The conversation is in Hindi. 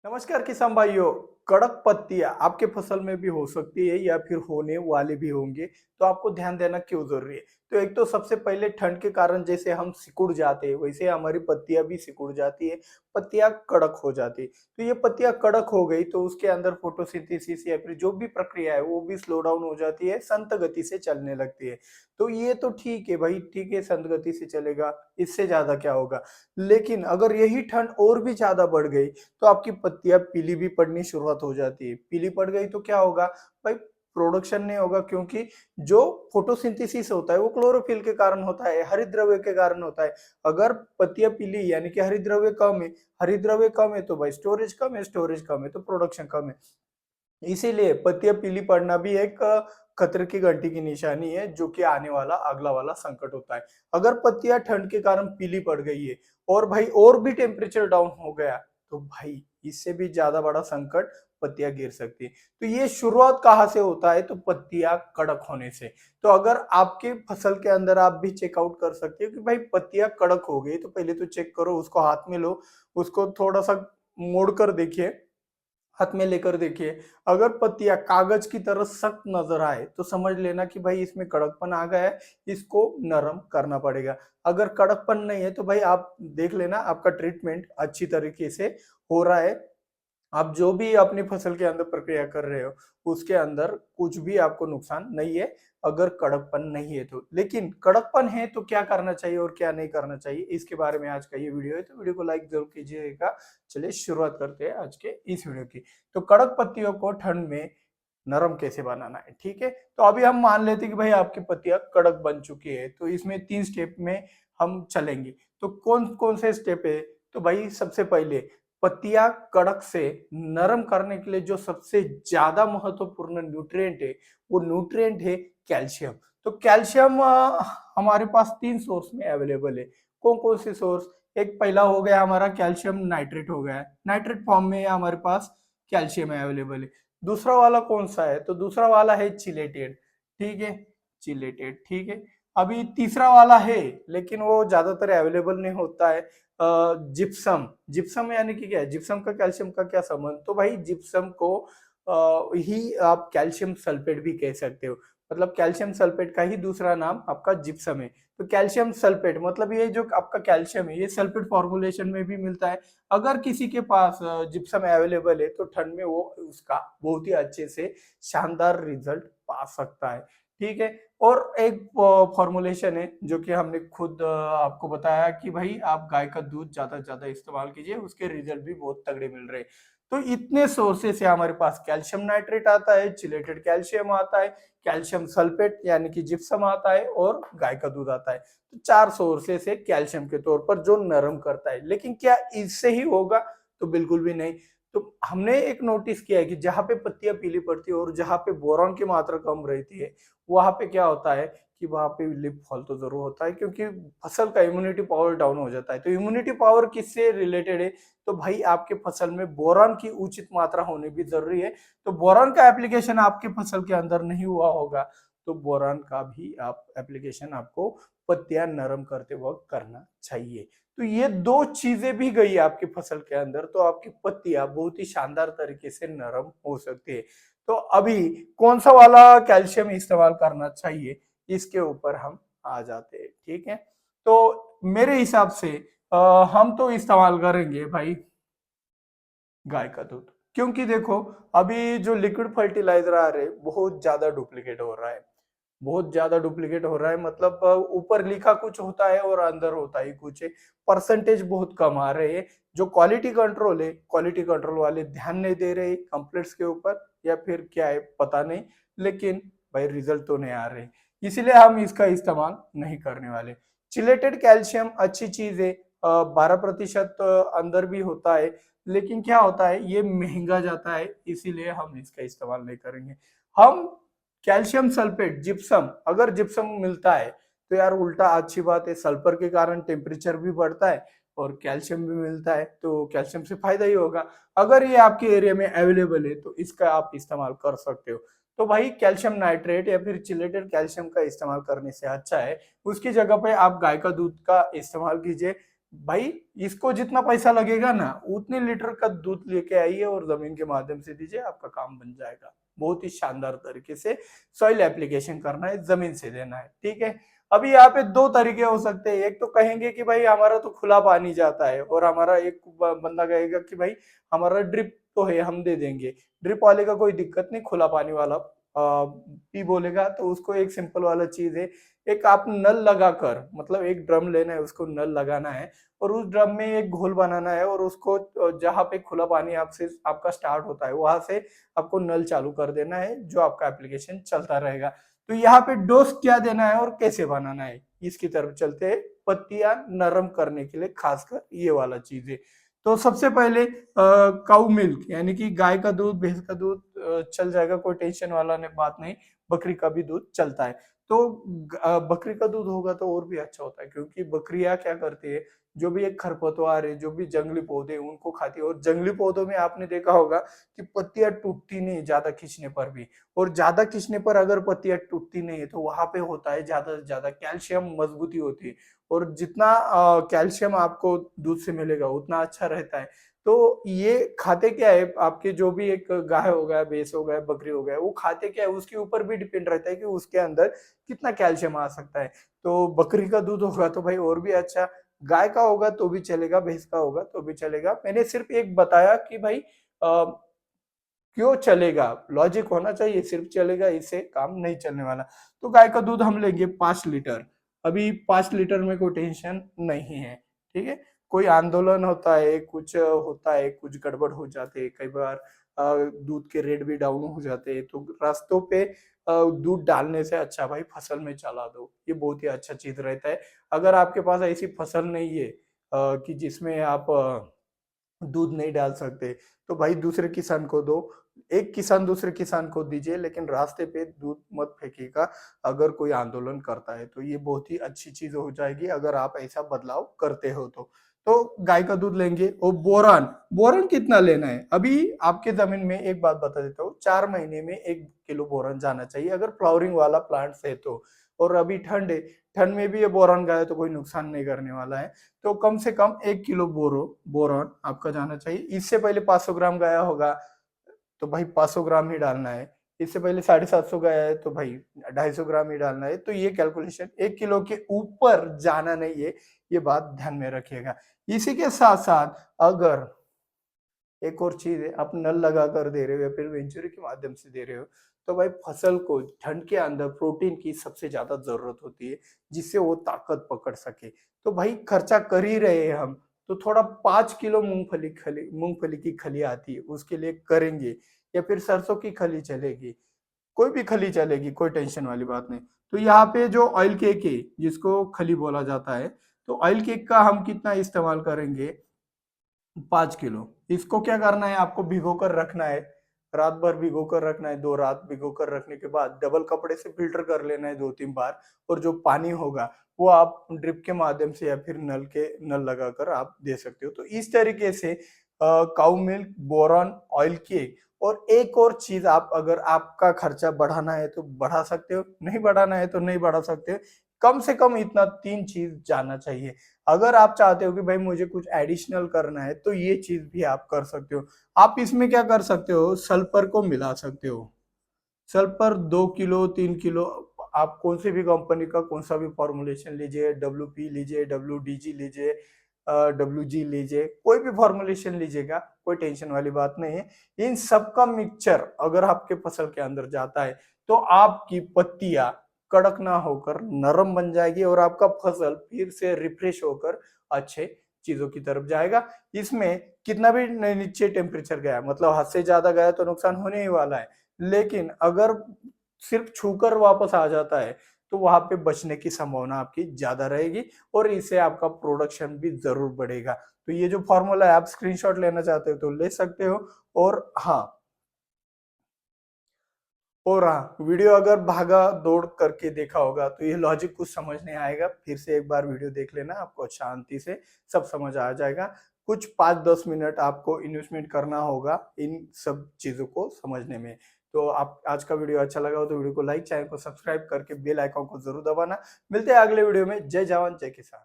नमस्कार किसान भाइयों। कड़क पत्तियां आपके फसल में भी हो सकती है या फिर होने वाले भी होंगे, तो आपको ध्यान देना क्यों जरूरी है। तो एक तो सबसे पहले ठंड के कारण जैसे हम सिकुड़ जाते हैं वैसे हमारी पत्तियां भी सिकुड़ जाती है, पत्तियां कड़क हो जाती है। तो ये पत्तियां कड़क हो गई तो उसके अंदर फोटोसिंथेसिस या फिर जो भी प्रक्रिया है वो भी स्लो डाउन हो जाती है, संत गति से चलने लगती है। तो ये तो ठीक है भाई, ठीक है, संत गति से चलेगा, इससे ज्यादा क्या होगा। लेकिन अगर यही ठंड और भी ज्यादा बढ़ गई तो आपकी पत्तियां पीली भी पड़नी शुरुआत हो जाती है। पीली पड़ गई तो क्या होगा भाई, प्रोडक्शन नहीं होगा, क्योंकि जो फोटोसिंथेसिस होता है वो क्लोरोफिल के कारण होता है, हरित द्रव्य के कारण होता है। अगर पत्तियां पीली यानी कि हरित द्रव्य कम है, हरित द्रव्य कम है तो भाई स्टोरेज कम है, स्टोरेज कम है तो प्रोडक्शन कम है। इसीलिए पत्तियां पीली पड़ना भी एक खतरे की घंटी की निशानी है, जो कि आने वाला अगला वाला संकट होता है। अगर पत्तियां ठंड के कारण पीली पड़ गई है और भाई और भी टेम्परेचर डाउन हो गया तो भाई इससे भी ज्यादा बड़ा संकट, पत्तियां गिर सकती है। तो ये शुरुआत कहाँ से होता है, तो पत्तियां कड़क होने से। तो अगर आपके फसल के अंदर आप भी चेकआउट कर सकते हो कि भाई पत्तियां कड़क हो गई, तो पहले तो चेक करो, उसको हाथ में लो, उसको थोड़ा सा मोड़ कर देखिए, हाथ में लेकर देखिए। अगर पत्तियां कागज की तरह सख्त नजर आए तो समझ लेना कि भाई इसमें कड़कपन आ गया है, इसको नरम करना पड़ेगा। अगर कड़कपन नहीं है तो भाई आप देख लेना आपका ट्रीटमेंट अच्छी तरीके से हो रहा है, आप जो भी अपनी फसल के अंदर प्रक्रिया कर रहे हो उसके अंदर कुछ भी आपको नुकसान नहीं है, अगर कड़कपन नहीं है तो। लेकिन कड़कपन है तो क्या करना चाहिए और क्या नहीं करना चाहिए, इसके बारे में आज का ये वीडियो है, तो वीडियो को लाइक जरूर कीजिएगा। चलिए शुरुआत करते हैं आज के इस वीडियो की। तो कड़क पत्तियों को ठंड में नरम कैसे बनाना है, ठीक है। तो अभी हम मान लेते हैं कि भाई आपकी पत्तियां कड़क बन चुकी है, तो इसमें 3 स्टेप में हम चलेंगे। तो कौन कौन से स्टेप है, तो भाई सबसे पहले पत्तियां कड़क से नरम करने के लिए जो सबसे ज्यादा महत्वपूर्ण न्यूट्रिएंट है वो न्यूट्रिएंट है कैल्शियम। तो कैल्शियम हमारे पास 3 सोर्स में अवेलेबल है। कौन कौन से सोर्स, एक पहला हो गया हमारा कैल्शियम नाइट्रेट हो गया है, नाइट्रेट फॉर्म में हमारे पास कैल्शियम अवेलेबल है। दूसरा वाला कौन सा है, तो दूसरा वाला है चिलेटेड, ठीक है, चिलेटेड, ठीक है। अभी तीसरा वाला है लेकिन वो ज्यादातर अवेलेबल नहीं होता है, जिप्सम। जिप्सम यानी कि क्या है, जिप्सम का कैल्शियम का क्या संबंध, तो भाई जिप्सम को ही आप कैल्शियम सल्फेट भी कह सकते हो। मतलब कैल्शियम सल्फेट का ही दूसरा नाम आपका जिप्सम है। तो कैल्शियम सल्फेट मतलब ये जो आपका कैल्शियम है ये सल्फेट फॉर्मुलेशन में भी मिलता है। अगर किसी के पास जिप्सम अवेलेबल है तो ठंड में वो उसका बहुत ही अच्छे से शानदार रिजल्ट पा सकता है, ठीक है। और एक फॉर्मुलेशन है जो कि हमने खुद आपको बताया कि भाई आप गाय का दूध ज्यादा से ज्यादा इस्तेमाल कीजिए, उसके रिजल्ट भी बहुत तगड़े मिल रहे हैं। तो इतने सोर्सेस से हमारे पास कैल्शियम नाइट्रेट आता है, चिलेटेड कैल्शियम आता है, कैल्शियम सल्फेट यानी कि जिप्सम आता है और गाय का दूध आता है। तो 4 सोर्सेस है कैल्शियम के तौर पर जो नरम करता है। लेकिन क्या इससे ही होगा, तो बिल्कुल भी नहीं। तो हमने एक नोटिस किया है कि जहां पे पत्तियां पीली पड़ती है और जहां पे बोरॉन की मात्रा कम रहती है वहां पे क्या होता है कि वहां पे लिप फॉल तो जरूर होता है, क्योंकि फसल का इम्यूनिटी पावर डाउन हो जाता है। तो इम्यूनिटी पावर किससे रिलेटेड है, तो भाई आपके फसल में बोरॉन की उचित मात्रा होनी भी जरूरी है। तो बोरॉन का एप्लीकेशन आपके फसल के अंदर नहीं हुआ होगा, तो बोरॉन का भी आप एप्लीकेशन आपको पत्तियां नरम करते वक्त करना चाहिए। तो ये 2 चीजें भी गई आपकी फसल के अंदर तो आपकी पत्तियां बहुत ही शानदार तरीके से नरम हो सकती है। तो अभी कौन सा वाला कैल्शियम इस्तेमाल करना चाहिए, इसके ऊपर हम आ जाते हैं, ठीक है। तो मेरे हिसाब से हम तो इस्तेमाल करेंगे भाई गाय का दूध, क्योंकि देखो अभी जो लिक्विड फर्टिलाइजर आ रहे हैं बहुत ज्यादा डुप्लीकेट हो रहा है, बहुत ज्यादा डुप्लीकेट हो रहा है। मतलब ऊपर लिखा कुछ होता है और अंदर होता ही कुछ है, परसेंटेज बहुत कम आ रहे हैं। जो क्वालिटी कंट्रोल है, क्वालिटी कंट्रोल वाले ध्यान नहीं दे रहे कंप्लेंट्स के ऊपर, या फिर क्या है पता नहीं, लेकिन भाई रिजल्ट तो नहीं आ रहे, इसीलिए हम इसका इस्तेमाल नहीं करने वाले। चिलेटेड कैल्शियम अच्छी चीज है, 12% अंदर भी होता है, लेकिन क्या होता है ये महंगा जाता है, इसीलिए हम इसका इस्तेमाल नहीं करेंगे। हम कैल्शियम सल्फेट जिप्सम, अगर जिप्सम मिलता है तो यार उल्टा अच्छी बात है, सल्फर के कारण टेम्परेचर भी बढ़ता है और कैल्शियम भी मिलता है तो कैल्शियम से फायदा ही होगा। अगर ये आपके एरिया में अवेलेबल है तो इसका आप इस्तेमाल कर सकते हो। तो भाई कैल्शियम नाइट्रेट या फिर चिलेटेड कैल्शियम का इस्तेमाल करने से अच्छा है उसकी जगह पे आप गाय का दूध का इस्तेमाल कीजिए। भाई इसको जितना पैसा लगेगा ना उतने लीटर का दूध लेके आइए और जमीन के माध्यम से दीजिए, आपका काम बन जाएगा। बहुत ही शानदार तरीके से सॉइल एप्लीकेशन करना है, जमीन से देना है, ठीक है। अभी यहाँ पे दो तरीके हो सकते हैं। एक तो कहेंगे कि भाई हमारा तो खुला पानी जाता है, और हमारा एक बंदा कहेगा कि भाई हमारा ड्रिप तो है, हम दे देंगे। ड्रिप वाले का कोई दिक्कत नहीं, खुला पानी वाला भी बोलेगा तो उसको एक सिंपल वाला चीज है, एक आप नल लगाकर, मतलब एक ड्रम लेना है, उसको नल लगाना है और उस ड्रम में एक घोल बनाना है, और उसको जहां पे खुला पानी आपसे आपका स्टार्ट होता है वहां से आपको नल चालू कर देना है, जो आपका एप्लीकेशन चलता रहेगा। तो यहाँ पे डोज क्या देना है और कैसे बनाना है, इसकी तरफ चलते हैं। पत्तियां नरम करने के लिए खासकर ये वाला चीज है। तो सबसे पहले काउ मिल्क यानी कि गाय का दूध, भैंस का दूध चल जाएगा, कोई टेंशन वाला ने बात नहीं। बकरी का भी दूध चलता है। तो बकरी का दूध होगा तो और भी अच्छा होता है, क्योंकि बकरियां क्या करती है, जो भी एक खरपतवार है, जो भी जंगली पौधे हैं, उनको खाती है। और जंगली पौधों में आपने देखा होगा कि पत्तियां टूटती नहीं ज्यादा खींचने पर भी, और ज्यादा खींचने पर अगर पत्तियां टूटती नहीं है तो वहां पे होता है ज्यादा से ज्यादा कैल्शियम, मजबूती होती है। और जितना कैल्शियम आपको दूध से मिलेगा उतना अच्छा रहता है। तो ये खाते क्या है, आपके जो भी एक गाय हो गया, भैंस हो गया, बकरी हो गया, वो खाते क्या है उसके ऊपर भी डिपेंड रहता है कि उसके अंदर कितना कैल्शियम आ सकता है। तो बकरी का दूध होगा तो भाई और भी अच्छा, गाय का होगा तो भी चलेगा, भैंस का होगा तो भी चलेगा। मैंने सिर्फ एक बताया कि भाई क्यों चलेगा, लॉजिक होना चाहिए, सिर्फ चलेगा इससे काम नहीं चलने वाला। तो गाय का दूध हम लेंगे 5 लीटर। अभी 5 लीटर में कोई टेंशन नहीं है, ठीक है। कोई आंदोलन होता है, कुछ होता है, कुछ गड़बड़ हो जाते हैं, कई बार दूध के रेट भी डाउन हो जाते हैं, तो रास्तों पे दूध डालने से अच्छा भाई फसल में चला दो, ये बहुत ही अच्छा चीज रहता है। अगर आपके पास ऐसी फसल नहीं है कि जिसमें आप दूध नहीं डाल सकते, तो भाई दूसरे किसान को दो। एक किसान दूसरे किसान को दीजिए, लेकिन रास्ते पे दूध मत फेंकिएगा। अगर कोई आंदोलन करता है तो ये बहुत ही अच्छी चीज हो जाएगी अगर आप ऐसा बदलाव करते हो तो गाय का दूध लेंगे। और बोरान, बोरान कितना लेना है, अभी आपके जमीन में एक बात बता देता हूँ, 4 महीने में 1 किलो बोरान जाना चाहिए अगर फ्लावरिंग वाला प्लांट है तो। और अभी ठंड है, ठंड में भी ये बोरान गया तो कोई नुकसान नहीं करने वाला है। तो कम से कम 1 किलो बोरॉन आपका जाना चाहिए। इससे पहले 500 ग्राम गया होगा तो भाई 500 ग्राम ही डालना है। इससे पहले 750 गया है तो भाई 250 ग्राम ही डालना है। तो ये कैलकुलेशन 1 किलो के ऊपर जाना नहीं है, ये बात ध्यान में रखिएगा। इसी के साथ साथ अगर एक और चीज है, आप नल लगा कर दे रहे हो या फिर वेंचुरी के माध्यम से दे रहे हो, तो भाई फसल को ठंड के अंदर प्रोटीन की सबसे ज्यादा जरूरत होती है, जिससे वो ताकत पकड़ सके। तो भाई खर्चा कर ही रहे हैं हम, तो थोड़ा 5 किलो मूंगफली की खली आती है उसके लिए करेंगे, या फिर सरसों की खली चलेगी, कोई भी खली चलेगी, कोई टेंशन वाली बात नहीं। तो यहाँ पे जो ऑयल केक है जिसको खली बोला जाता है, तो ऑयल केक का हम कितना इस्तेमाल करेंगे, 5 किलो। इसको क्या करना है, आपको भिगो कर रखना है, रात भर भिगो कर रखना है। 2 रात भिगो कर रखने के बाद डबल कपड़े से फिल्टर कर लेना है 2-3 बार। और जो पानी होगा वो आप ड्रिप के माध्यम से या फिर नल लगाकर आप दे सकते हो। तो इस तरीके से cow milk, boron, oil cake, और एक और चीज, आप अगर आपका खर्चा बढ़ाना है तो बढ़ा सकते हो, नहीं बढ़ाना है तो नहीं बढ़ा सकते हो। कम से कम इतना 3 चीज जानना चाहिए। अगर आप चाहते हो कि भाई मुझे कुछ एडिशनल करना है तो ये चीज भी आप कर सकते हो। आप इसमें क्या कर सकते हो, सल्फर को मिला सकते हो। सल्फर 2 किलो, 3 किलो, आप कौन सी भी कंपनी का कौन सा भी फॉर्मुलेशन लीजिए, WP लीजिए, WDG लीजिए, WG लीजिए, कोई भी फॉर्मुलेशन लीजिएगा, कोई टेंशन वाली बात नहीं है। इन सबका मिक्सचर अगर आपके फसल के अंदर जाता है तो आपकी पत्तियां कड़क ना होकर नरम बन जाएगी, और आपका फसल फिर से रिफ्रेश होकर अच्छे चीजों की तरफ जाएगा। इसमें कितना भी नीचे टेम्परेचर गया, मतलब हद से ज्यादा गया तो नुकसान होने ही वाला है, लेकिन अगर सिर्फ छूकर वापस आ जाता है तो वहां पे बचने की संभावना आपकी ज्यादा रहेगी, और इससे आपका प्रोडक्शन भी जरूर बढ़ेगा। तो ये जो फॉर्मूला है, आप स्क्रीनशॉट लेना चाहते हो तो ले सकते हो। और हाँ, वीडियो अगर भागा दौड़ करके देखा होगा तो ये लॉजिक कुछ समझ नहीं आएगा, फिर से एक बार वीडियो देख लेना, आपको शांति से सब समझ आ जाएगा। कुछ 5-10 मिनट आपको इन्वेस्टमेंट करना होगा इन सब चीजों को समझने में। तो आप, आज का वीडियो अच्छा लगा हो तो वीडियो को लाइक, चैनल को सब्सक्राइब करके बेल आइकॉन को जरूर दबाना। मिलते हैं अगले वीडियो में। जय जवान जय किसान।